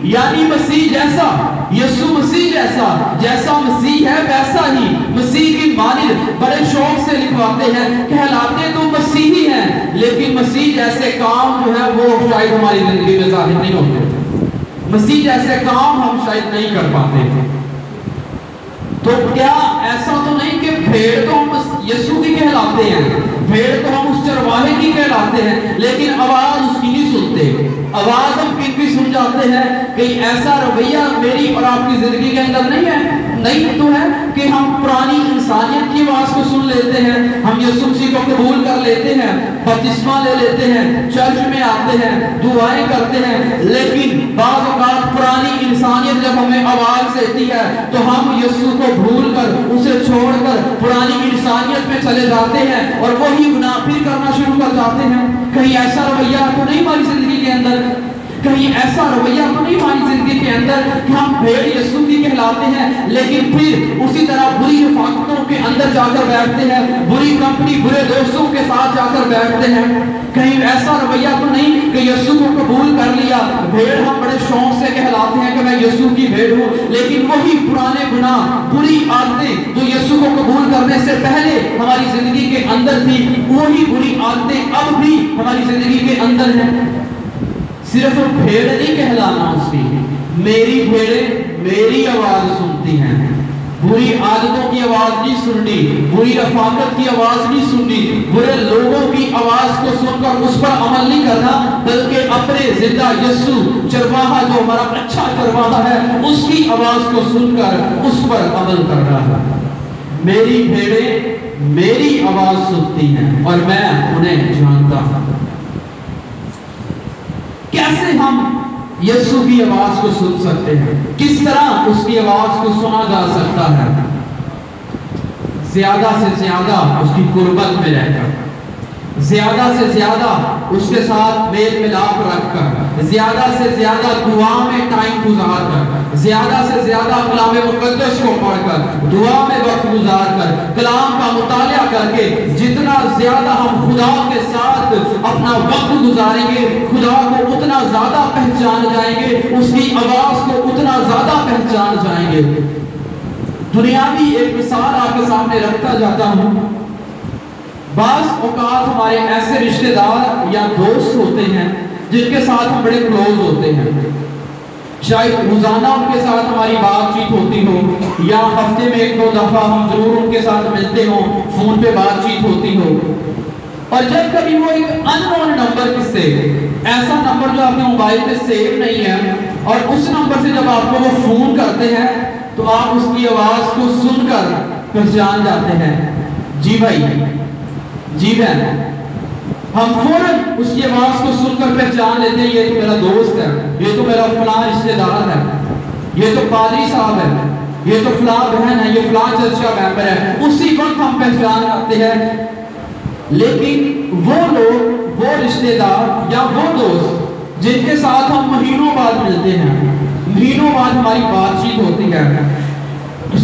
Speaker 1: یعنی مسیح جیسا، یسوع مسیح جیسا، جیسا مسیح ہے ویسا ہی، مسیح کی مانند بڑے شوق سے لکھواتے ہیں۔ کہلاتے تو مسیحی ہیں لیکن مسیح جیسے کام جو ہے وہ شاید ہماری زندگی میں ظاہر نہیں ہوتے، مسیح جیسے کام ہم شاید نہیں کر پاتے۔ تو کیا ایسا تو نہیں کہ بھیڑ تو ہم یسوع کی کہلاتے ہیں، بھیڑ تو ہم اس چرواہے کی کہلاتے ہیں لیکن آواز اس کی نہیں سنتے؟ آواز ہم کن کی سن جاتے ہیں؟ کہیں ایسا رویہ میری اور آپ کی زندگی کے اندر نہیں ہے؟ نہیں تو ہے کہ ہم پرانی انسانیت کی آواز کو سن لیتے ہیں، ہم یسوع مسیح کو قبول کر لیتے ہیں، بپتسمہ لے لیتے ہیں، چرچ میں آتے ہیں، دعائیں کرتے ہیں، لیکن بعض اوقات پرانی انسانیت جب ہمیں آواز دیتی ہے تو ہم یسوع کو بھول کر اسے چھوڑ کر پرانی انسانیت میں چلے جاتے ہیں اور وہی گناہ پھر کرنا شروع کر جاتے ہیں۔ کہیں ایسا رویہ تو نہیں ہماری زندگی کے اندر؟ کہیں ایسا رویہ تو نہیں ہماری زندگی کے اندر کہ ہم بھیڑ یسوع کی کہلاتے ہیں لیکن پھر اسی طرح بری رفاقتوں کے اندر جا کر بیٹھتے ہیں، بری کمپنی، برے دوستوں کے ساتھ جا کر بیٹھتے ہیں؟ کہیں ایسا رویہ تو نہیں کہ یسوع کو قبول کر لیا، بھیڑ ہم بڑے شوق سے کہلاتے ہیں کہ میں یسوع کی بھیڑ ہوں، لیکن وہی پرانے گناہ، بری عادتیں جو یسوع کو قبول کرنے سے پہلے ہماری زندگی کے اندر تھی، وہی بری عادتیں اب بھی ہماری زندگی کے اندر ہیں۔ صرف بھیڑ نہیں کہلانا اس کی، میری بھیڑیں میری آواز سنتی ہیں، بری عادتوں کی آواز نہیں سننی، بری رفاقت کی آواز نہیں سننی، برے لوگوں کی آواز کو سن کر اس پر عمل نہیں کرنا، بلکہ اپنے زندہ یسوع چرواہا جو ہمارا اچھا چرواہا ہے اس کی آواز کو سن کر اس پر عمل کرنا ہے۔ میری بھیڑیں میری آواز سنتی ہیں اور میں انہیں جانتا ہوں۔ کیسے ہم یسوع کی آواز کو سن سکتے ہیں؟ کس طرح اس کی آواز کو سنا جا سکتا ہے؟ زیادہ سے زیادہ اس کی قربت میں رہ کر، زیادہ سے زیادہ اس کے ساتھ میل ملاپ رکھ کر، زیادہ سے زیادہ دعا میں ٹائم گزار کر، زیادہ سے زیادہ کلام مقدس کو پڑھ کر، دعا میں وقت گزار کر، کلام کا مطالعہ کر کے جتنا زیادہ ہم خدا کے ساتھ اپنا وقت گزاریں گے، خدا کو اتنا زیادہ پہچان جائیں گے، اس کی آواز کو اتنا زیادہ پہچان جائیں گے۔ دنیاوی ایک مثال آپ کے سامنے رکھتا جاتا ہوں۔ بعض اوقات ہمارے ایسے رشتہ دار یا دوست ہوتے ہیں جن کے ساتھ ہم بڑے کلوز ہوتے ہیں، شاید روزانہ ان کے ساتھ ہماری بات چیت ہوتی ہو یا ہفتے میں 1-2 دفعہ ہم ضرور ان کے ساتھ ملتے ہوں، فون پہ بات چیت ہوتی ہو، اور جب کبھی وہ ایک اننون نمبر سے، ایسا نمبر جو آپ کے موبائل میں سیو نہیں ہے، اور اس نمبر سے جب آپ کو وہ فون کرتے ہیں تو آپ اس کی آواز کو سن کر پہچان جاتے ہیں، جی بھائی، جی بہن، ہم فوراً اس کی آواز کو سن کر پہچان لیتے ہیں یہ تو میرا دوست ہے، یہ تو میرا فلاں رشتہ دار ہے، یہ تو پادری صاحب ہے، یہ تو فلاں بہن ہے، یہ فلاں چرچ کا ممبر ہے، اسی وقت ہم پہچان جاتے ہیں۔ لیکن وہ لوگ، وہ رشتہ دار یا وہ دوست جن کے ساتھ ہم مہینوں بعد ملتے ہیں، مہینوں بعد ہماری بات چیت ہوتی ہے،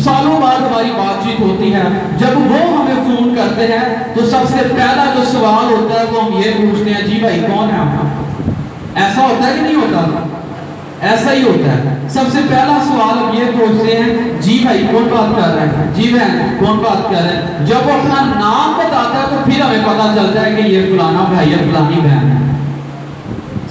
Speaker 1: سالوں بعد ہماری بات چیت ہوتی ہے، جب وہ ہمیں فون کرتے ہیں تو سب سے پہلا جو سوال ہوتا ہے وہ ہم یہ پوچھتے ہیں، جی بھائی کون ہے آپ؟ ایسا ہوتا ہے کہ نہیں ہوتا؟ ایسا ہی ہوتا ہے، سب سے پہلا سوال ہم یہ پوچھتے ہیں، جی بھائی کون بات کر رہا ہے، جی بہن کون بات کر رہا ہے۔ جب وہ اپنا نام بتاتا ہے تو پھر ہمیں پتا چلتا ہے کہ یہ فلانا بھائی ہے، فلانی بہن ہے۔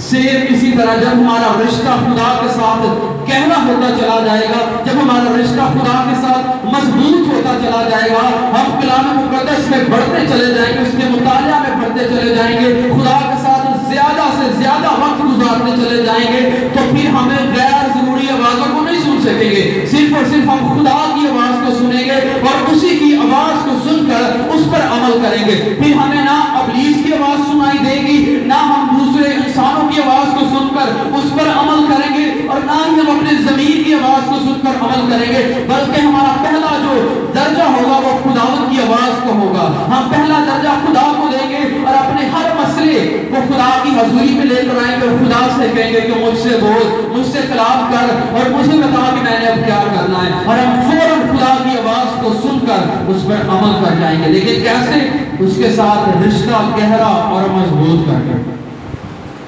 Speaker 1: سیم اسی طرح جب ہمارا رشتہ خدا کے ساتھ گہرا ہوتا چلا جائے گا، جب ہمارا رشتہ خدا کے ساتھ مضبوط ہوتا چلا جائے گا، ہم کلام مقدس میں بڑھتے چلے جائیں گے، اس کے مطالعہ میں بڑھتے چلے جائیں گے، خدا کے ساتھ زیادہ سے زیادہ وقت گزارتے چلے جائیں گے، تو پھر ہمیں غیر ضروری آوازوں کو نہیں سن سکیں گے، صرف اور صرف ہم خدا کی آواز کو سنیں گے اور اسی کی آواز کو سن کر اس پر عمل کریں گے۔ پھر ہمیں نہ ابلیس کی آواز سنائی دے گی، نہ ہم دوسرے انسانوں کی آواز کو سن کر اس پر عمل کریں گے، اور نہ ہی ہم اپنے ضمیر کی آواز کو سن کر عمل کریں گے، بلکہ ہمارا پہلا جو درجہ ہوگا وہ خداوند کی آواز کو ہوگا۔ ہم پہلا درجہ خدا کو دیں گے اور اپنے ہر مسئلے کو خدا کی حضوری میں لے کر آئیں گے اور خدا سے کہیں گے کہ مجھ سے بول، مجھ سے کلام کر اور مجھے بتا کہ میں نے اب کیا کرنا ہے، اور ہم فوراً خدا کی آواز کو سن کر اس پر عمل کر جائیں گے۔ لیکن کیسے؟ اس کے ساتھ رشتہ گہرا اور مضبوط کر کے،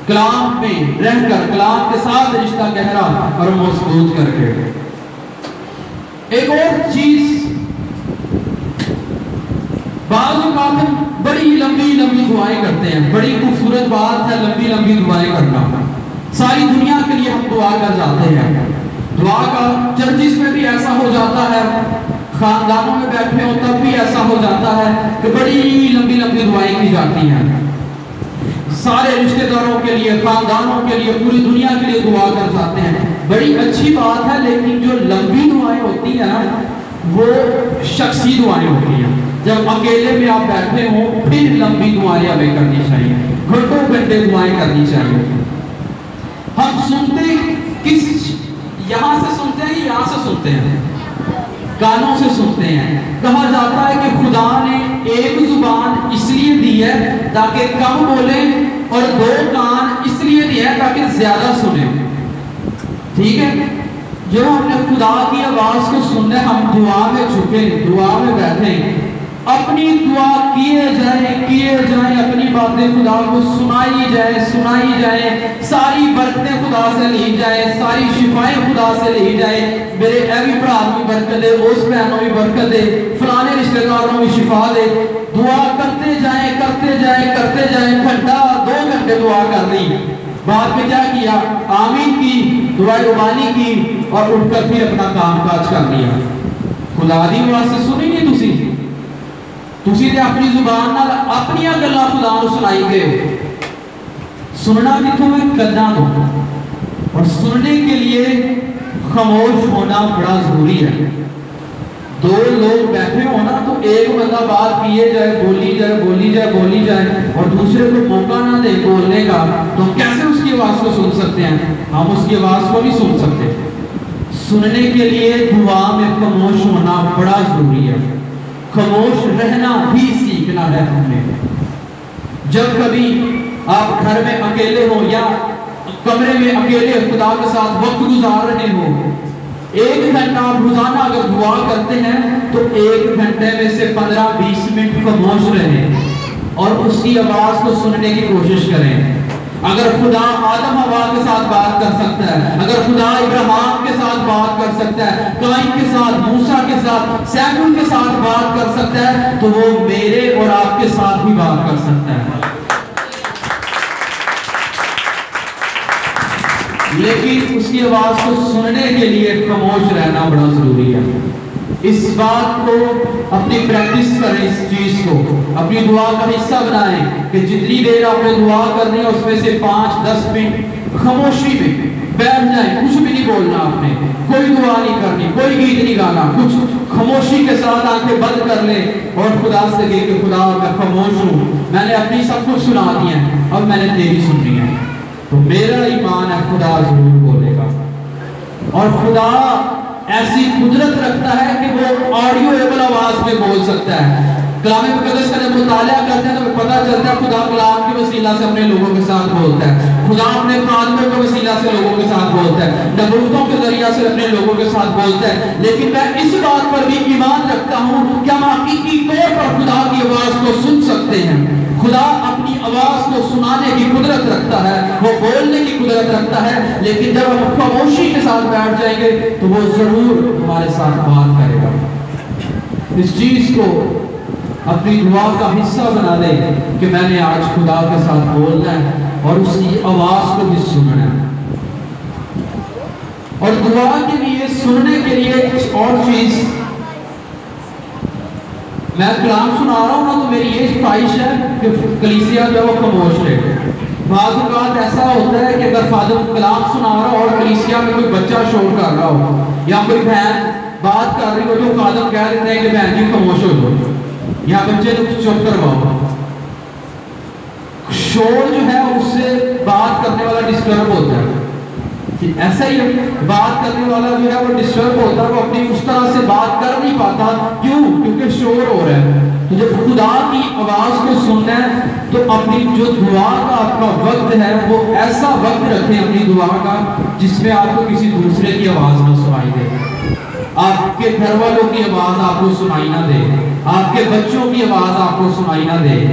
Speaker 1: کلام میں رہ کر، کلام کے ساتھ رشتہ گہرا اور مضبوط کر کے۔ ایک اور چیز، بعض اوقات ہم بڑی لمبی لمبی دعائیں کرتے ہیں، بڑی خوبصورت بات ہے لمبی لمبی دعائیں کرنا، ساری دنیا کے لیے ہم دعا کر جاتے ہیں، دعا کا چرچز میں بھی ایسا ہو جاتا ہے، خاندانوں میں بیٹھے ہوں تب بھی ایسا ہو جاتا ہے کہ بڑی لمبی لمبی دعائیں کی جاتی ہیں، سارے رشتہ داروں کے لیے، خاندانوں کے لیے، پوری دنیا کے لیے دعا کر جاتے ہیں، بڑی اچھی بات ہے، لیکن جو لمبی دعائیں ہوتی ہیں وہ شخصی دعائیں ہوتی ہیں۔ جب اکیلے میں آپ بیٹھے ہوں پھر لمبی دعائیں ہمیں کرنی چاہیے، گھنٹوں گھنٹے دعائیں کرنی چاہیے۔ ہم سنتے کس، یہاں سے سنتے ہیں، یہاں سے سنتے ہیں، کانوں سے سنتے ہیں۔ کہا جاتا ہے کہ خدا نے ایک زبان اس لیے دی ہے تاکہ کم بولیں، اور دو کان اس لیے دی ہے تاکہ زیادہ سنیں، ٹھیک ہے؟ جو ہم نے خدا کی آواز کو سننا ہے، ہم دعا میں جھکیں، دعا میں بیٹھیں، اپنی دعا کیے جائیں، اپنی باتیں خدا کو سنائی جائیں، ساری برکتیں خدا سے لی جائیں، ساری شفائیں خدا سے لی جائیں، میرے ایوی برا بھی برکت دے، اس بہنوں بھی برکت دے، فلانے رشتہ داروں بھی شفا دے، دعا کرتے جائیں، گھنٹہ 2 گھنٹے دعا کر لی، بعد میں کیا کیا؟ آمین کی، دعائے روحانی کی، اور اٹھ کر پھر اپنا کام کاج کر دیا۔ خدا دی آواز سے سنی نہیں تسی تے اپنی زبان نال اپنی گلاں خدا نوں سنائی گئے، سننا کتوں ہے؟ کداں تو، اور سننے کے لیے خاموش ہونا بڑا ضروری ہے۔ 2 لوگ بیٹھے ہونا تو ایک بندہ بات کیے جائے، بولی جائے اور دوسرے کو موقع نہ دے بولنے کا، تو کیسے اس کی آواز کو سن سکتے ہیں؟ ہم اس کی آواز کو نہیں سن سکتے۔ سننے کے لیے دعا میں خاموش ہونا بڑا ضروری ہے، خاموش رہنا بھی سیکھنا ہے ہم نے۔ جب کبھی آپ گھر میں اکیلے ہو یا کمرے میں اکیلے خدا کے ساتھ وقت گزار رہے ہو، 1 گھنٹہ آپ روزانہ اگر دعا کرتے ہیں تو 1 گھنٹے میں سے 15-20 منٹ خاموش رہیں اور اس کی آواز کو سننے کی کوشش کریں۔ اگر خدا آدم حوا کے ساتھ بات کر سکتا ہے، اگر خدا ابراہیم کے ساتھ بات کر سکتا ہے، قائن کے ساتھ، موسیٰ کے ساتھ، سیموئیل کے ساتھ بات کر سکتا ہے، تو وہ میرے اور آپ کے ساتھ بھی بات کر سکتا ہے۔ لیکن اس کی آواز کو سننے کے لیے خاموش رہنا بڑا ضروری ہے۔ اس بات کو اپنی پریکٹس کریں، اس چیز کو اپنی دعا کا حصہ بنائیں کہ جتنی دیر آپ نے دعا کرنی ہے اس میں سے 5-10 منٹ خاموشی میں بیٹھ جائیں، کچھ بھی نہیں بولنا، آپ نے کوئی دعا نہیں کرنی، کوئی گیت نہیں گانا، کچھ خاموشی کے ساتھ آنکھیں بند کر لیں اور خدا سے کہیں کہ خدا میں خاموش ہوں، میں نے اپنی سب کچھ سنا دیا ہے، اب میں نے تیری سننی ہے۔ تو میرا ایمان ہے خدا ضرور بولے گا، اور خدا ایسی قدرت رکھتا ہے کہ وہ آڈیو ایبل آواز میں بول سکتا ہے۔ کلام مقدس کا جب مطالعہ کرتے ہیں تو پتہ چلتا ہے خدا کلام کے وسیلہ سے اپنے لوگوں کے ساتھ بولتا ہے، خدا اپنے خادموں کے وسیلہ سے لوگوں کے ساتھ بولتا ہے، نبوتوں کے ذریعہ سے اپنے لوگوں کے ساتھ بولتا ہے۔ لیکن میں اس بات پر بھی ایمان رکھتا ہوں کہ ہم حقیقی طور پر خدا کی آواز کو سن سکتے ہیں۔ خدا اپنی آواز کو سنانے کی قدرت رکھتا ہے، وہ بولنے کی قدرت رکھتا ہے، لیکن جب ہم خاموشی کے ساتھ بیٹھ جائیں گے تو وہ ضرور ہمارے ساتھ بات کرے گا۔ اس چیز کو اپنی دعا کا حصہ بنا لیں کہ میں نے آج خدا کے ساتھ بولنا ہے اور اس کی آواز کو بھی سننا ہے۔ اور دعا کے لیے، سننے کے لیے ایک اور چیز، میں کلام سنا رہا ہوں نا تو میری یہ خواہش ہے کہ کلیسیا جو وہ خاموش رہے۔ بعض اوقات ایسا ہوتا ہے کہ اگر فادر کلام سنا رہا ہو اور کلیسیا میں کوئی بچہ شور کر رہا ہو یا کوئی بہن بات کر رہی ہو تو فادر کہہ دیتے ہیں کہ بہن جی خاموش ہو جاؤ یا بچے تو چپ کرواؤ۔ شور جو ہے اس سے بات کرنے والا ڈسٹرب ہوتا ہے، ایسا ہی بات کرنے والا جو ہے وہ ڈسٹرب ہوتا ہے، وہ اپنی اس طرح سے بات کر نہیں پاتا، کیوں؟ کیونکہ شور ہو رہا ہے۔ تو جب خدا کی آواز کو سننا ہے تو اپنی جو دعا کا آپ کا وقت ہے وہ ایسا وقت رکھیں اپنی دعا کا جس میں آپ کو کسی دوسرے کی آواز نہ سنائی دے، آپ کے گھر والوں کی آواز آپ کو سنائی نہ دے، آپ کے بچوں کی آواز آپ کو سنائی نہ دے۔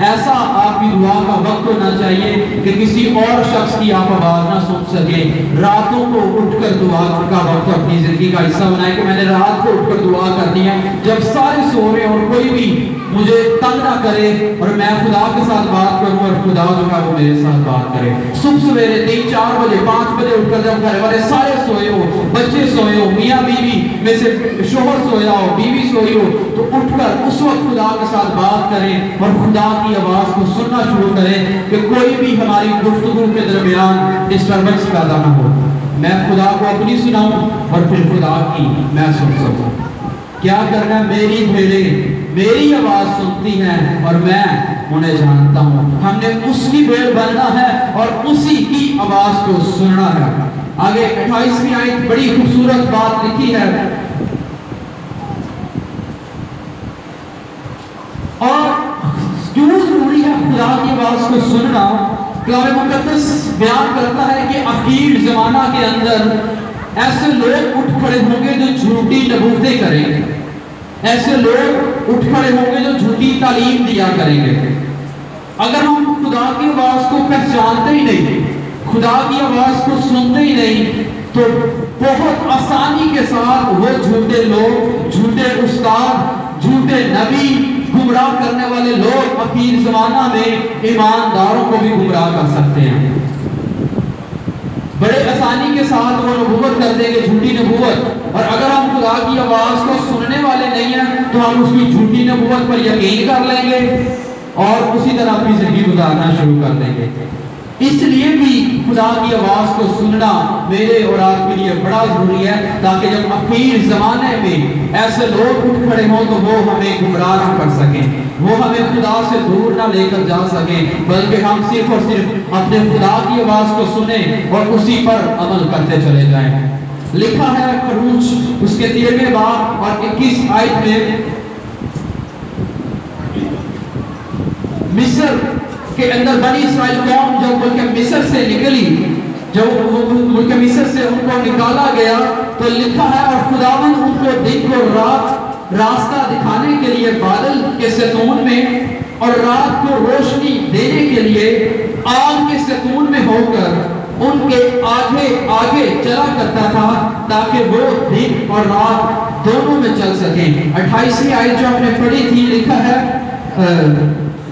Speaker 1: ایسا آپ کی دعا کا وقت ہونا چاہیے کہ کسی اور شخص کی آپ آواز نہ سن سکیں۔ راتوں کو اٹھ کر دعا کا وقت اپنی زندگی کا حصہ بنائے کہ میں نے رات کو اٹھ کر دعا کرنی ہے جب سارے سو رہے اور کوئی بھی مجھے تنگ نہ کرے اور میں خدا کے ساتھ بات کروں اور خدا جو ہے وہ میرے ساتھ بات کرے۔ صبح سویرے 3-4 بجے 5 بجے اٹھ کر جب گھر والے سارے سوئے ہو، بچے سوئے ہو، میاں بیوی میں سے شوہر سویا ہو، بیوی سوئی ہو، تو اٹھ کر اس وقت خدا کے ساتھ بات کریں اور خدا کی آواز کو سننا شروع کریں کہ کوئی بھی ہماری گفتگو کے درمیان ڈسٹربنس پیدا نہ ہو۔ میں خدا کو اپنی سناؤں اور پھر خدا کی میں سن سکوں۔ کیا کرنا ہے؟ میری بھیڑیں میری آواز سنتی ہیں اور میں انہیں جانتا ہوں۔ ہم نے اس کی بھیڑ بننا ہے اور اسی کی آواز کو سننا ہے۔ آگے 28ویں آیت بڑی خوبصورت بات لکھی ہے، اور کیوں ضروری ہے خدا کی آواز کو سننا؟ کلام مقدس بیان کرتا ہے کہ اخیر زمانہ کے اندر ایسے لوگ اٹھ کھڑے ہوں گے جو جھوٹی نبوتیں کریں گے، ایسے لوگ اٹھ کھڑے ہوں گے جو جھوٹی تعلیم دیا کریں گے۔ اگر ہم خدا کی آواز کو پہچانتے ہی نہیں، خدا کی آواز کو سنتے ہی نہیں، تو بہت آسانی کے ساتھ وہ جھوٹے لوگ، جھوٹے استاد، جھوٹے نبی، گمراہ کرنے والے لوگ اخیر زمانہ میں ایمانداروں کو بھی گمراہ کر سکتے ہیں۔ بڑے آسانی کے ساتھ وہ نبوت کر دیں گے، جھوٹی نبوت، اور اگر ہم خدا کی آواز کو سننے والے نہیں ہیں تو ہم اس کی جھوٹی نبوت پر یقین کر لیں گے اور اسی طرح اپنی زندگی گزارنا شروع کر دیں گے۔ اس لیے بھی خدا کی آواز کو سننا میرے اور آپ کے لیے بڑا ضروری ہے، تاکہ جب اخیر زمانے میں ایسے لوگ اٹھ کھڑے ہوں تو وہ ہمیں گمراہ نہ کر سکیں، وہ ہمیں خدا سے دور نہ لے کر جا سکیں، بلکہ ہم صرف اور صرف اپنے خدا کی آواز کو سنیں اور اسی پر عمل کرتے چلے جائیں۔ لکھا ہے خروج اس کے 13ویں باب اور 21 آیت میں، مصر کے اندر بنی اسرائیل قوم جب ملک مصر سے نکلی، جب ملک مصر سے ان کو نکالا گیا تو لکھا ہے اور خداوند ان کو دن اور رات راستہ دکھانے کے لیے بادل کے ستون میں اور رات کو روشنی دینے کے لیے آگ کے ستون میں ہو کر ان کے آگے آگے چلا کرتا تھا، تاکہ وہ دن اور رات دونوں میں چل سکیں۔ 28ویں آیت جو ہم نے پڑھی تھی، لکھا ہے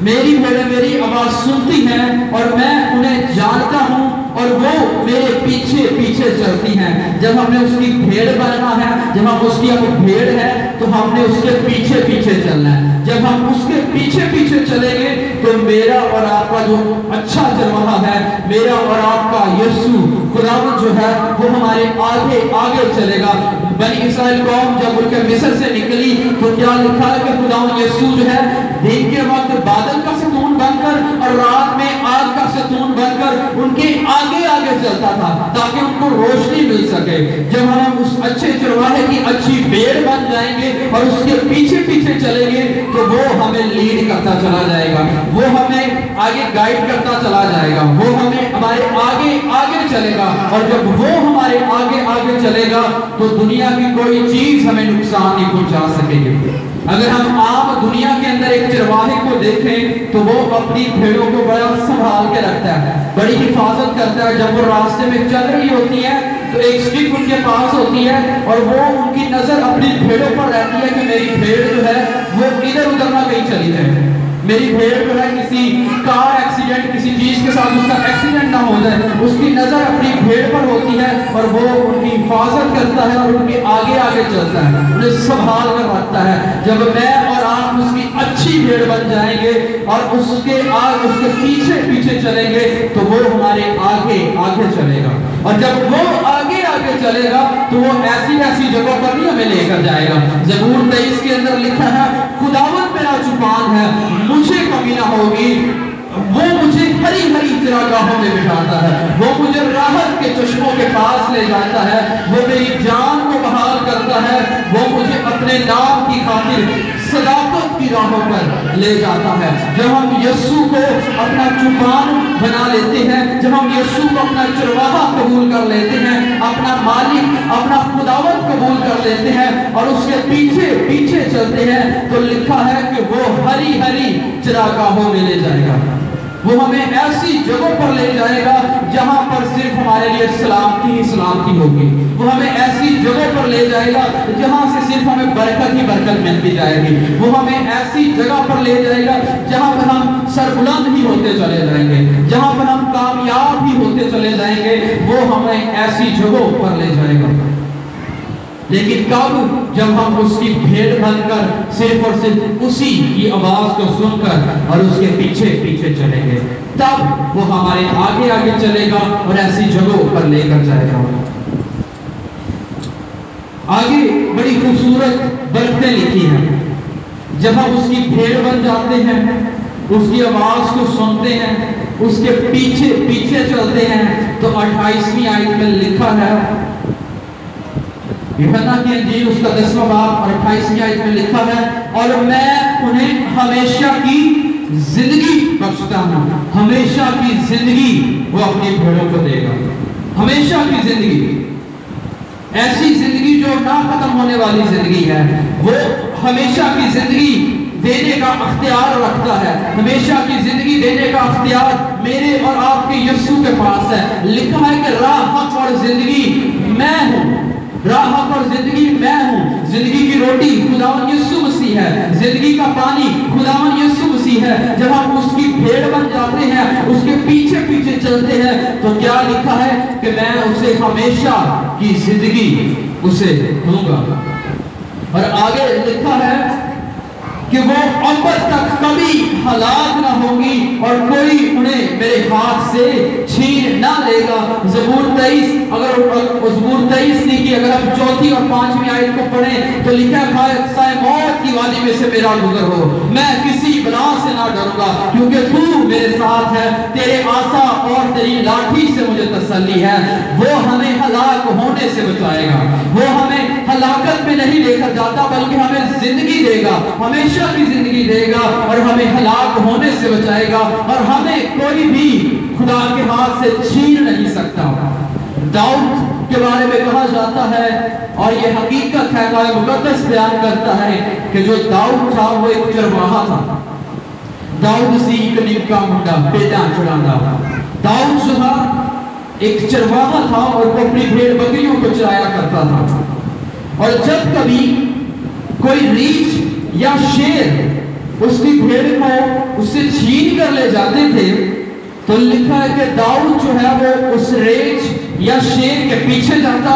Speaker 1: میری بھیڑیں میری آواز سنتی ہیں اور میں انہیں جانتا ہوں اور وہ میرے پیچھے پیچھے چلتی ہیں. جب ہم نے اس کی بھیڑ بننا ہے, جب ہم اس کی اب بھیڑ ہے تو ہم نے اس کے پیچھے پیچھے چلنا ہے. جب ہم اس کے پیچھے پیچھے چلیں گے تو میرا اور آپ کا جو اچھا چرواہا ہے, میرا اور آپ کا یسوع خداوند جو ہے وہ ہمارے آگے آگے چلے گا. بنی اسرائیل قوم جب ان کے مصر سے نکلی تو کیا لکھا ہے کہ خداوند یسوع جو ہے دن کے وقت بادل کا ستون بن کر اور رات میں آگ کا ستون بن کر ان کے آگے آگے چلتا تھا تاکہ ان کو روشنی مل سکے. جب ہم اس اچھے چرواہے کی اچھی بھیڑ بن جائیں گے اور اس کے پیچھے پیچھے چلیں گے تو وہ ہمیں لیڈ کرتا چلا جائے گا, وہ ہمیں آگے گائیڈ کرتا چلا جائے گا, وہ ہمیں ہمارے آگے آگے چلے گا. اور جب وہ ہمارے آگے آگے چلے گا تو دنیا کی کوئی چیز ہمیں نقصان نہیں پہنچا سکے گی. اگر ہم عام دنیا کے اندر ایک چرواہے کو دیکھیں تو وہ اپنی بھیڑوں کو بڑا سنبھال کے رکھتا ہے, بڑی حفاظت کرتا ہے. جب وہ راستے میں چل رہی ہوتی ہے تو ایک سٹک ان کے پاس ہوتی ہے اور وہ ان کی نظر اپنی بھیڑوں پر رہتی ہے کہ میری بھیڑ جو ہے وہ ادھر ادھر نہ کہیں چلی جائے, میری بھیڑ جو ہے کسی کار ایکسیڈنٹ کسی چیز کے ساتھ اس کا ایکسیڈنٹ نہ ہو جائے. اس کی نظر اپنی بھیڑ پر ہوتی ہے اور وہ ان کی حفاظت کرتا ہے اور ان کے آگے آگے چلتا ہے, انہیں سنبھال کر رکھتا ہے. جب میں اور آپ اس کی اچھی بھیڑ بن جائیں گے اور اس کے پیچھے پیچھے چلیں گے تو وہ ہمارے آگے آگے چلے گا. اور جب وہ آگے آگے چلے گا تو وہ ایسی ایسی جگہوں پر نہیں ہمیں لے کر جائے گا. زبور 23 کے اندر لکھا ہے خداوند میرا چوپان ہے مجھے کمی نہ ہوگی, وہ مجھے ہری ہری چراگاہوں میں بٹھاتا ہے, وہ مجھے راحت کے چشموں کے پاس لے جاتا ہے, وہ میری جان کو بحال کرتا ہے, وہ مجھے اپنے نام کی خاطر صداقت کی راہوں پر لے جاتا ہے. جب ہم یسوع کو اپنا چوپان بنا لیتے ہیں, جب ہم یسوع کو اپنا چرواہا قبول کر لیتے ہیں, اپنا مالک اپنا خداوند قبول کر لیتے ہیں اور اس کے پیچھے پیچھے چلتے ہیں تو لکھا ہے کہ وہ ہری ہری چراگاہوں میں لے جائے گا. وہ ہمیں ایسی جگہوں پر لے جائے گا جہاں پر صرف ہمارے لیے سلامتی ہی سلامتی ہوگی. وہ ہمیں ایسی جگہوں پر لے جائے گا جہاں سے صرف ہمیں برکت ہی برکت ملتی جائے گی. وہ ہمیں ایسی جگہ پر لے جائے گا جہاں پر ہم سربلند ہی ہوتے چلے جائیں گے, جہاں پر ہم کامیاب ہی ہوتے چلے جائیں گے. وہ ہمیں ایسی جگہوں پر لے جائے گا. لیکن کب؟ جب ہم اس کی بھیڑ بن کر صرف اور صرف اسی کی آواز کو سن کر اور اس کے پیچھے پیچھے چلیں گے, تب وہ ہمارے آگے آگے چلے گا اور ایسی جگہوں پر لے کر جائے گا. آگے بڑی خوبصورت برکتیں لکھی ہیں. جب ہم اس کی بھیڑ بن جاتے ہیں, اس کی آواز کو سنتے ہیں, اس کے پیچھے پیچھے چلتے ہیں تو 28ویں آیت میں لکھا ہے, یوحنا کی انجیل اس کا 10واں باب اور 28ویں آیت میں لکھا ہے اور میں انہیں ہمیشہ کی زندگی بخشتا ہوں. ہمیشہ کی زندگی وہ اپنی بھیڑوں کو دے گا. ہمیشہ کی زندگی, ایسی زندگی جو نہ ختم ہونے والی زندگی ہے, وہ ہمیشہ کی زندگی دینے کا اختیار رکھتا ہے. ہمیشہ کی زندگی دینے کا اختیار میرے اور آپ کے یسوع کے پاس ہے. لکھا ہے کہ راہ حق اور زندگی میں ہوں, راہ حق اور زندگی میں ہوں. زندگی کی روٹی خداوند یسوع مسیح ہے, زندگی کا پانی خداوند یسوع مسیح ہے. جب ہم اس کی بھیڑ بن جاتے ہیں, اس کے پیچھے پیچھے چلتے ہیں تو کیا لکھا ہے کہ میں اسے ہمیشہ کی زندگی اسے دوں گا. اور آگے لکھا ہے کہ وہ ابد تک کبھی ہلاک نہ ہوگی اور کوئی انہیں میرے ہاتھ سے چھین نہ لے گا. زبور 23 نہیں کی اگر ہم 4 اور 5 آیت کو پڑھیں تو لکھا ہے سائے موت کی وادی میں سے میرا گزر ہو, میں کسی بلا سے نہ ڈروں گا کیونکہ تو میرے ساتھ ہے, تیرے عصا اور تیری لاٹھی سے مجھے تسلی ہے. وہ ہمیں ہلاک ہونے سے بچائے گا, وہ ہمیں ہلاکت میں نہیں لے کر جاتا بلکہ ہمیں زندگی دے گا, ہمیشہ کی زندگی دے گا اور ہمیں ہلاک ہونے سے بچائے گا اور ہمیں کوئی بھی خدا کے ہاتھ سے چھین نہیں سکتا. داؤد کے بارے میں کہا جاتا ہے اور یہ حقیقت ہے, کہ مقدس بیان کرتا ہے کہ جو داؤد تھا وہ ایک چرواہا تھا. داؤد سی ایک نکا منڈا بیٹا چڑھانا. داؤد جو تھا ایک چرواہا تھا اور وہ اپنی بھیڑ بکریوں کو چرایا کرتا تھا. اور جب کبھی کوئی ریچھ یا شیر اس کی بھیڑ کو اس سے چھین کر لے جاتے تھے تو لکھا ہے کہ داؤد جو ہے وہ اس ریچھ یا شیر کے پیچھے جاتا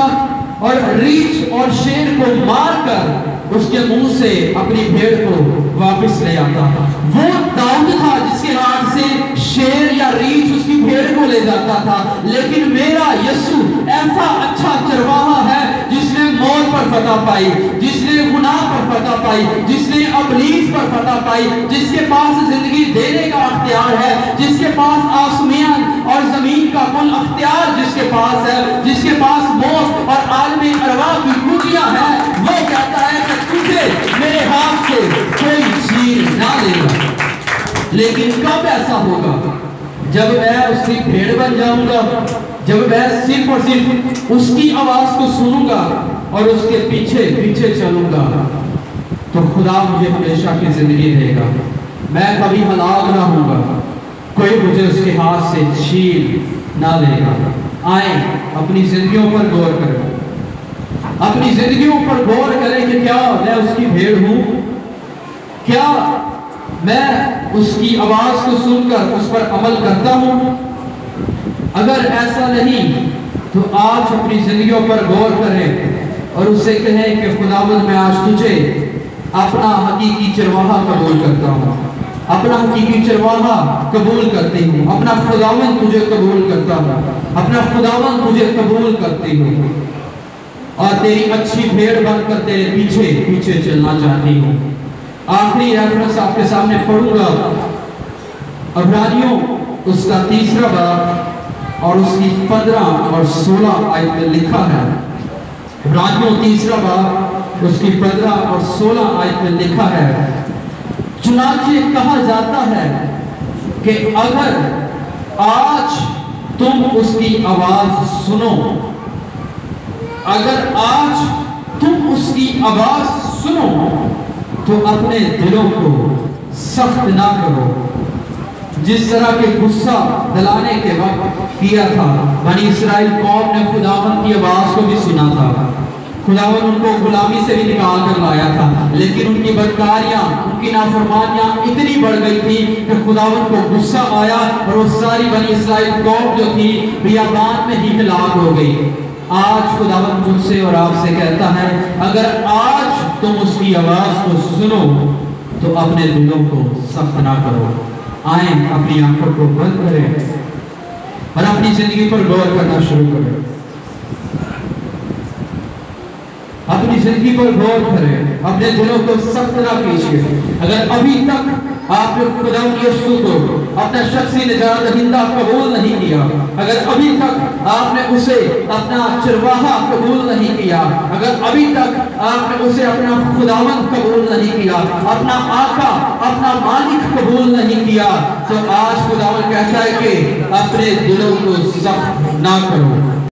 Speaker 1: اور ریچھ اور شیر کو مار کر اس کے منہ سے اپنی بھیڑ کو واپس لے آتا. وہ داؤد تھا جس کے ہاتھ سے شیر یا ریچھ اس کی بھیڑ کو لے جاتا تھا. لیکن میرا یسوع ایسا اچھا چرواہا ہے جس نے موت پر فتح پائی, جس نے گناہ پر فتح پائی, جس نے ابلیس پر فتح پائی, جس کے پاس زندگی دینے کا اختیار ہے, جس کے پاس آسمان اور زمین کا کل اختیار جس کے پاس ہے, جس کے پاس موت اور عالم ارواح کی کنجیاں ہیں. وہ کہتا ہے کہ تجھے میرے ہاتھ سے کوئی چھین نہ لے گا. لیکن کب ایسا ہوگا؟ جب میں اس کی بھیڑ بن جاؤں گا, جب میں صرف اور صرف اس کی آواز کو سنوں گا اور اس کے پیچھے پیچھے چلوں گا, تو خدا مجھے ہمیشہ کی زندگی دے گا. میں کبھی ہلاک نہ ہوں گا, کوئی مجھے اس کے ہاتھ سے چھین نہ لے گا. آئیں اپنی زندگیوں پر غور کریں, اپنی زندگیوں پر غور کریں کہ کیا میں اس کی بھیڑ ہوں, کیا میں اس کی آواز کو سن کر اس پر عمل کرتا ہوں. اگر ایسا نہیں تو آج اپنی زندگیوں پر غور کریں اور اس سے کہیں کہ خداوند میں آج تجھے اپنا حقیقی چرواہا قبول کرتا ہوں, اپنا حقیقی چرواہا قبول کرتی ہوں, اپنا خداوند تجھے قبول کرتا ہوں, اپنا خداوند تجھے قبول کرتی ہوں اور تیری اچھی بھیڑ بن کر تیرے پیچھے پیچھے چلنا چاہتی ہوں. آخری ریفرنس آپ کے سامنے پڑھوں گا, عبرانیوں اس کا 3 باب اور اس کی 15 اور 16 آیت میں لکھا ہے. عبرانیوں 3 باب اس کی 15 اور 16 آیت میں لکھا ہے, چنانچہ کہا جاتا ہے کہ اگر آج تم اس کی آواز سنو, اگر آج تم اس کی آواز سنو تو اپنے دلوں کو سخت نہ کرو, جس طرح کے غصہ دلانے کے وقت کیا تھا. بنی اسرائیل قوم نے خداوند کی آواز کو بھی سنا تھا, خداوند ان کو غلامی سے بھی نکال کر لایا تھا, لیکن ان کی بدکاریاں, ان کی نافرمانیاں اتنی بڑھ گئی تھی کہ خداوند کو غصہ آیا اور وہ ساری بنی اسرائیل قوم جو تھی بیابان میں ہی ہلاک ہو گئی. آج خداوند مجھ سے اور آپ سے کہتا ہے, اگر آج تم اس کی آواز کو سنو تو اپنے دلوں کو سخت نہ کرو. آئیں اپنی آنکھوں کو بند کریں اور اپنی زندگی پر غور کرنا شروع کریں, اپنی زندگی پر غور کریں, اپنے دلوں کو سخت نہ کیجیے. اگر ابھی تک آپ نے خداوند یسوع کو اپنا شخصی نجات دہندہ قبول نہیں کیا, اگر ابھی تک آپ نے اسے اپنا چرواہا قبول نہیں کیا, اگر ابھی تک آپ نے اسے اپنا خداوند قبول نہیں کیا, اپنا آقا, اپنا مالک قبول نہیں کیا, تو آج خداوند کہتا ہے کہ اپنے دلوں کو سخت نہ کرو,